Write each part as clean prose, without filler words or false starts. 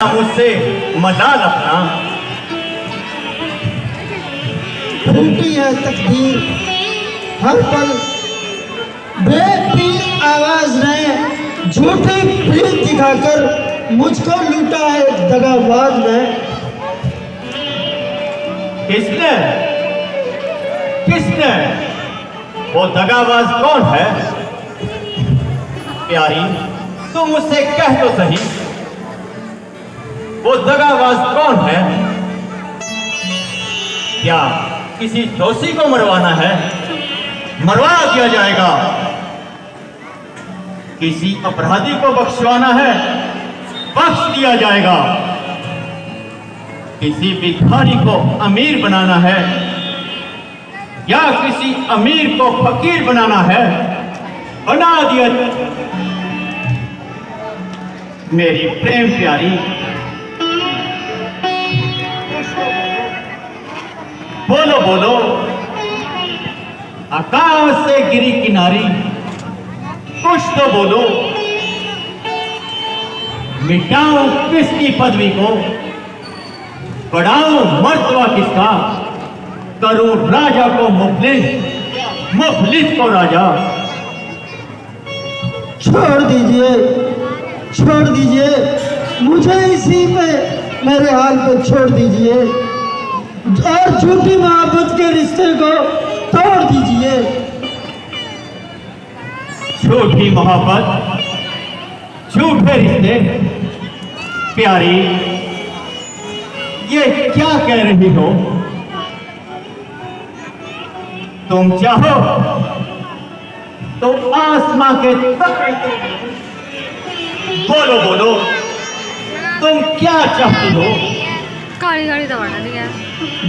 मुझसे मजाल अपना। फूटी है तकदीर हर पल, बेपीर आवाज ने झूठी प्रीत दिखाकर मुझको लूटा है दगाबाज ने। किसने किसने वो दगाबाज कौन है? प्यारी तुम मुझसे कह तो सही, वो दगाबाज कौन है? क्या किसी दोषी को मरवाना है? मरवा दिया जाएगा। किसी अपराधी को बख्शवाना है? बख्श दिया जाएगा। किसी भिखारी को अमीर बनाना है या किसी अमीर को फकीर बनाना है? बना दिया। मेरी प्रेम प्यारी, बोलो बोलो, आकाश से गिरी किनारी, कुछ तो बोलो। मिटाऊं किसकी पदवी को, बढ़ाऊं मर्तबा किसका, करूं राजा को मुफलिस, मुफलिस को राजा। छोड़ दीजिए, छोड़ दीजिए, मुझे इसी पे मेरे हाल पे छोड़ दीजिए और झूठी मोहब्बत के रिश्ते को तोड़ दीजिए। झूठी मोहब्बत, झूठे रिश्ते। प्यारी ये क्या कह रही हो? तुम चाहो तो आसमां के तक बोलो बोलो, तुम क्या चाहती हो? काली गाड़ी दबाना नहीं है।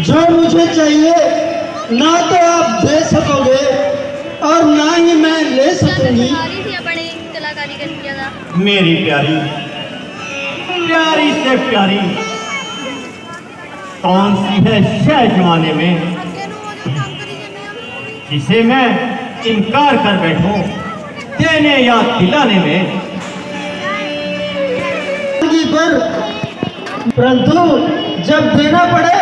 जो मुझे चाहिए ना तो आप दे सकोगे और ना ही मैं ले सकूंगी। कलाकारी करती ज्यादा। मेरी प्यारी, प्यारी से प्यारी कौन सी है शय जमाने में जिसे मैं इनकार कर बैठूं देने या दिलाने में? पर परंतु जब देना पड़े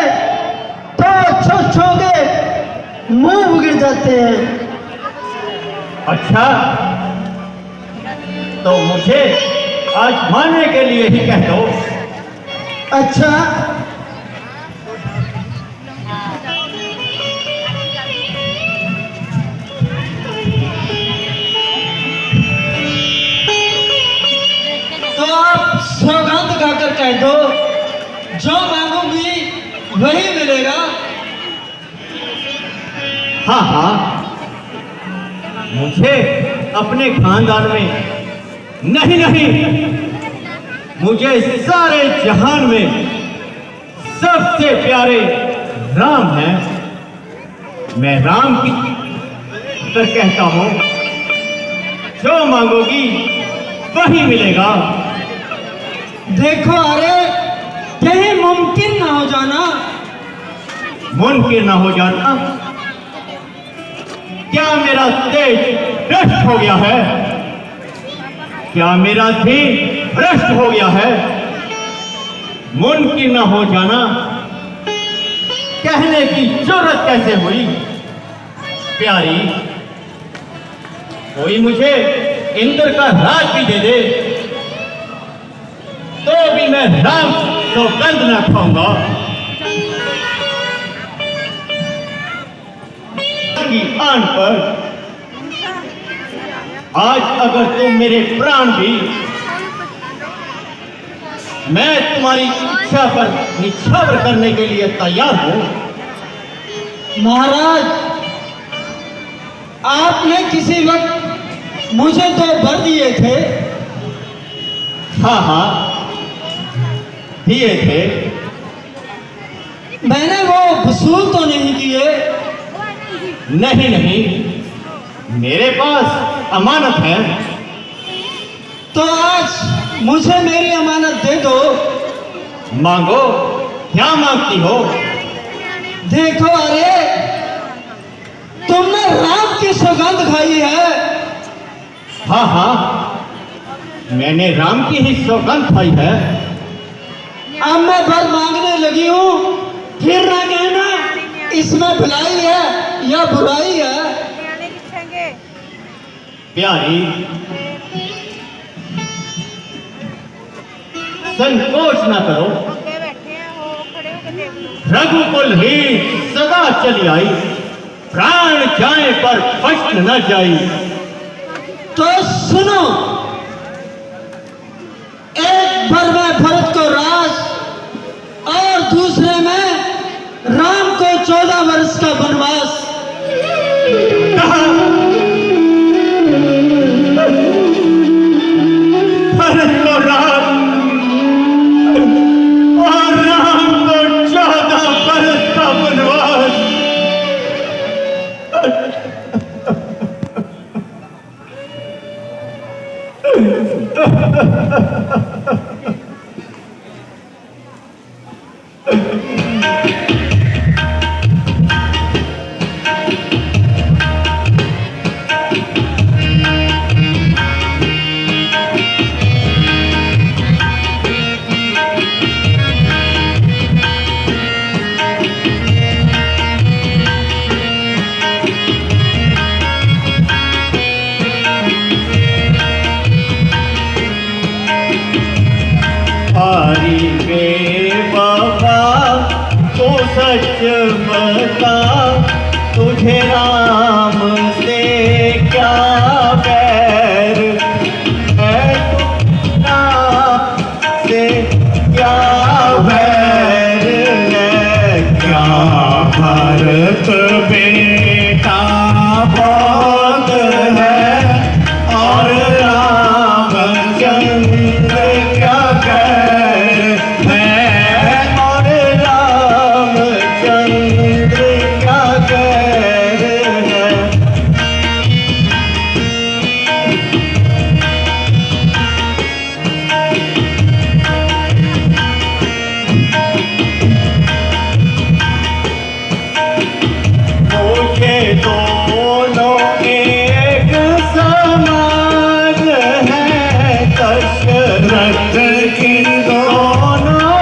तो छो के मुंह बिगड़ जाते हैं। अच्छा तो मुझे आज मानने के लिए ही कह दो। अच्छा तो आप सौगंध खाकर कह दो, जो मांगूंगी वही मिलेगा। हाँ हाँ, मुझे अपने खानदान में नहीं नहीं, मुझे सारे जहान में सबसे प्यारे राम हैं। मैं राम की तर कहता हूँ, जो मांगोगी वही मिलेगा। देखो अरे कहीं मुमकिन ना हो जाना। मुमकिन ना हो जाना? क्या मेरा तेज भ्रष्ट हो गया है? क्या मेरा धीर भ्रष्ट हो गया है? मुमकिन ना हो जाना कहने की जरूरत कैसे हुई? प्यारी कोई मुझे इंद्र का राज भी दे दे तो भी मैं राम सौगंध न खाऊंगा। की आन पर आज अगर तुम मेरे प्राण भी, मैं तुम्हारी इच्छा पर निछावर करने के लिए तैयार हूं। महाराज आपने किसी वक्त मुझे तो वर दिए थे। हाँ हाँ दिए थे। मैंने वो वसूल तो नहीं किए। नहीं नहीं, मेरे पास अमानत है। तो आज मुझे मेरी अमानत दे दो। मांगो, क्या मांगती हो? देखो अरे तुमने राम की सौगंध खाई है। हाँ हाँ, मैंने राम की ही सौगंध खाई है। अब मैं भर मांगने लगी हूँ, फिर ना कहना इसमें भलाई है या बुराई है। नियाने किच्छेंगे प्यारी, संकोच न करो, अगे बैठे हैं हो खड़े होकर देख लो। रघुकुल ही सदा चली आई, प्राण जाए पर फट न जाई। तो सुनो, एक भर में भरत को राज और दूसरे में राम को 14 वर्ष का वनवास। भरत को राम और राम को 14 वर्ष का वनवास। हरि बेवफा तो सच बता, तुझे राम से क्या बैर है, राम से क्या बैर है। क्या भरत बेटा बहुत है और रामचंद्र क्या कैर है, और रामचंद्र क्या कैर है। मुझे दोनों एक समान है, दशरथ की दोनों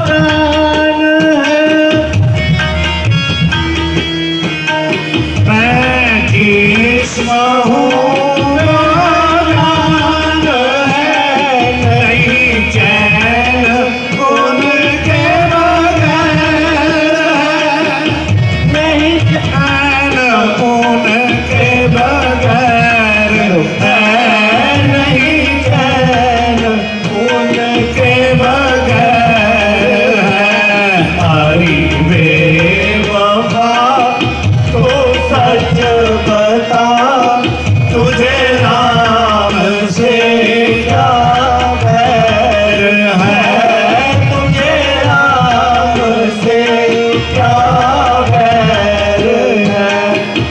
प्राण है। मैं भीष्म हूँ राम है, नहीं चैन उनके बगैर है, नहीं चैन उनके बगैर है, नहीं चैन उनके बगैर है। हरि बेवफा तो सच बता, तुझे राम से क्या बैर है, तुझे राम से क्या बैर है।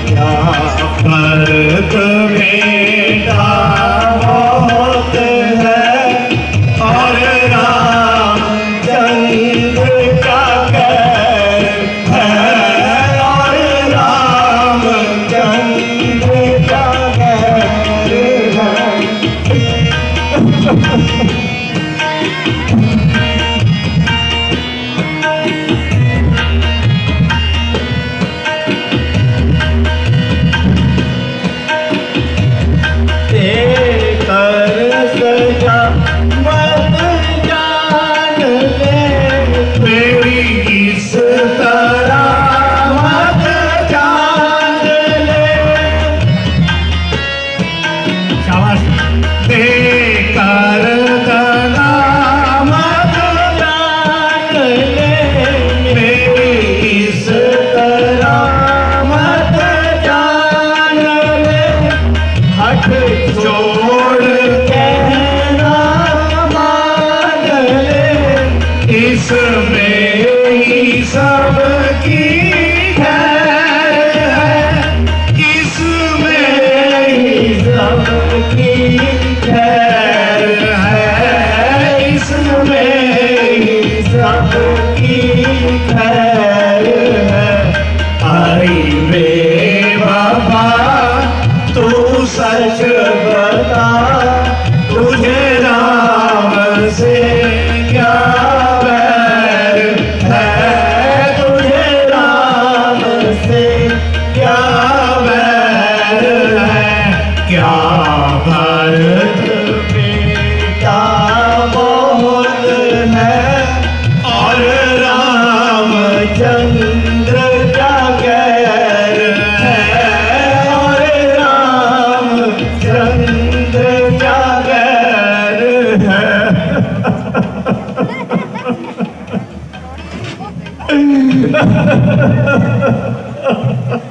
क्या भरत बेटा बहुत है और रामचंद्र क्या कैर है, और रामचंद्र क्या कैर है। कर सजा मत जान ले, मेरी इस तरह मत जान ले। शाबाश। बेकार तना मत जान ले, मेरी इस तरह मत जान ले। हट छोड़ कहना मान ले, इसमें ही सबकी खैर है, इसमें ही सबकी खैर है, इसमें ही सबकी खैर है। हरि बेवफा तू सच बता, तुझे राम से क्या बैर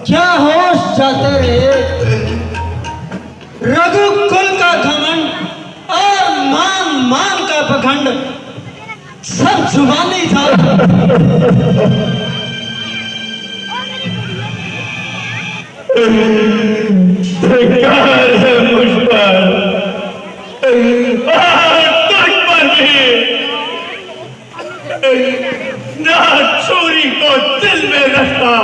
क्या होश जाते रहे, रघुकुल का घमंड और मान मान का पखंड सब जुबानी था। धिक्कार है मुझ पर, तुझ पर भी। ना छुरी को दिल में रखता,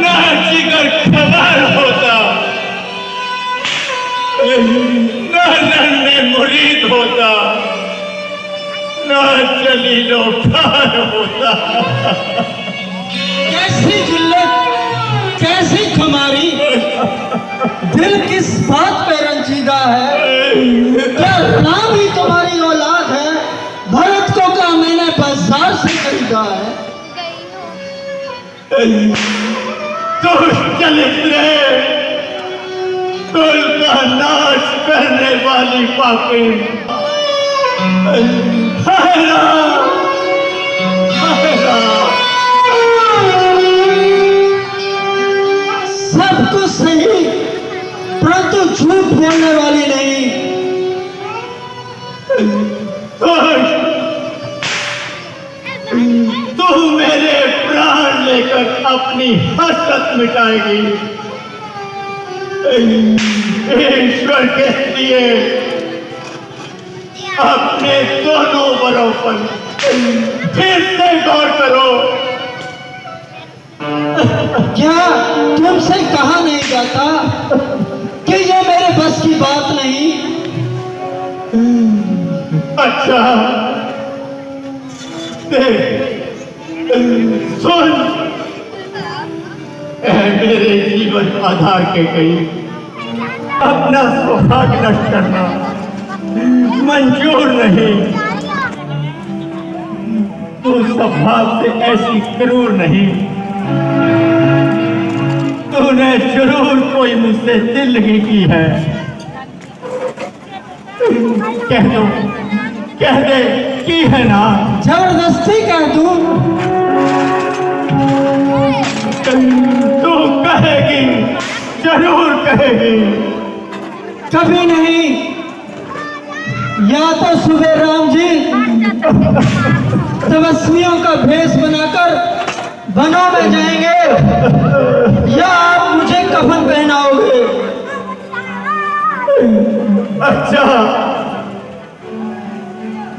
ना जिगर खबर होता, ना नन्हे मुरीद होता, ना जलीलो खान होता। कैसी जिल्लत, कैसी खुमारी, दिल किस बात पे रंजीदा है। क्या राम ही तुम्हारी औलाद है, भरत को का मैंने बाजार से खरीदा है। चलित्र कुल का नाश करने वाली पापी, हाय राम, हाय राम। सब कुछ सही, परंतु झूठ बोलने वाली नहीं। तू मेरे प्राण लेकर अपनी हसरत मिटाएगी। ईश्वर के लिए अपने दोनों बरों पर फिर से गौर करो। क्या तुमसे कहा नहीं जाता कि ये मेरे बस की बात नहीं। अच्छा सुन, मेरे जीवन आधार के कई अपना सौभाग्य नष्ट करना मंजूर नहीं। तू स्वभाव से ऐसी क्रूर नहीं। तूने जरूर कोई मुझसे दिल लगी की है। कह दे की है ना। जबरदस्ती कह दूं? तू कहेगी, जरूर कहेगी। कभी नहीं। या तो सुबह राम जी तपस्वियों का भेष बनाकर वनों में जाएंगे, या आप मुझे कफन पहनाओगे। अच्छा,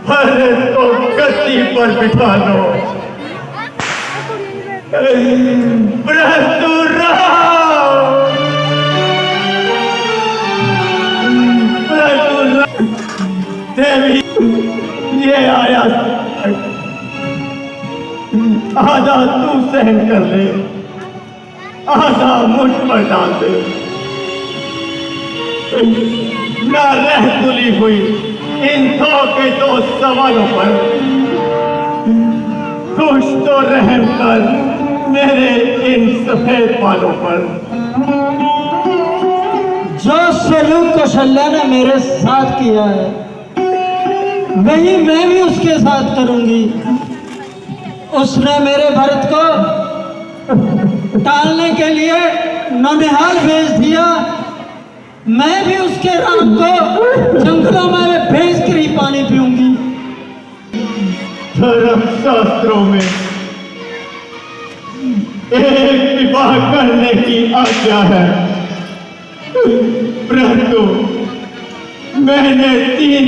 भरत को गद्दी पर बिठा लो, परंतु देवी ये आया, आधा तू सहन कर ले, आधा मुझ पर डाल दे। ना रह तुली हुई इन दो के दो सवालों पर कुछ तो रहम कर मेरे इन सफेद बालों पर। जो सलूक कौशल्या ने मेरे साथ किया है, वही मैं भी उसके साथ करूंगी। उसने मेरे भरत को टालने के लिए नौनिहाल भेज दिया, मैं भी उसके राम को जंगलों में भेज कर ही पानी पीऊंगी। धर्म शास्त्रों में एक विवाह करने की आज्ञा है, परंतु मैंने 3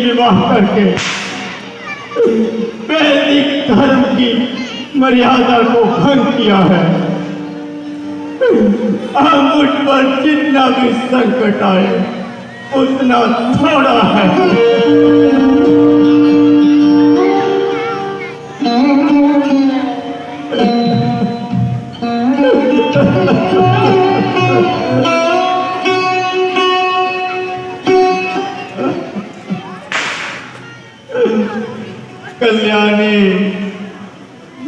विवाह करके वैदिक धर्म की मर्यादा को भंग किया है। अब मुझ पर जितना भी संकट आए उतना थोड़ा है। कल्याणी,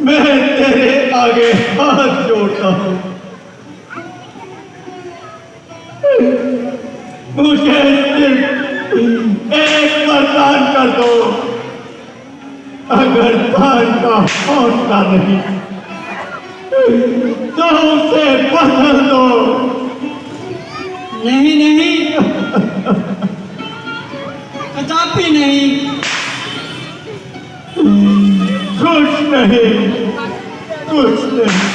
मैं तेरे आगे हाथ जोड़ता हूं, मुझे सिर्फ एक वरदान कर दो। अगर सरकार का हौसला नहीं तो उसे बदल दो। नहीं नहीं, कदापि नहीं। कुछ नहीं, कुछ नहीं,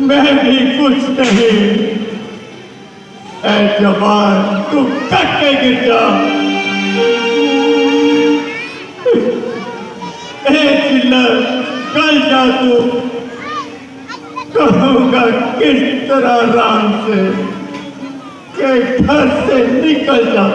मैं भी कुछ नहीं। ऐ जवान, तू कट के गिर जा। चिल्लर, कल जा तू, कहूँगा किस तरह राम से के घर से निकल जा।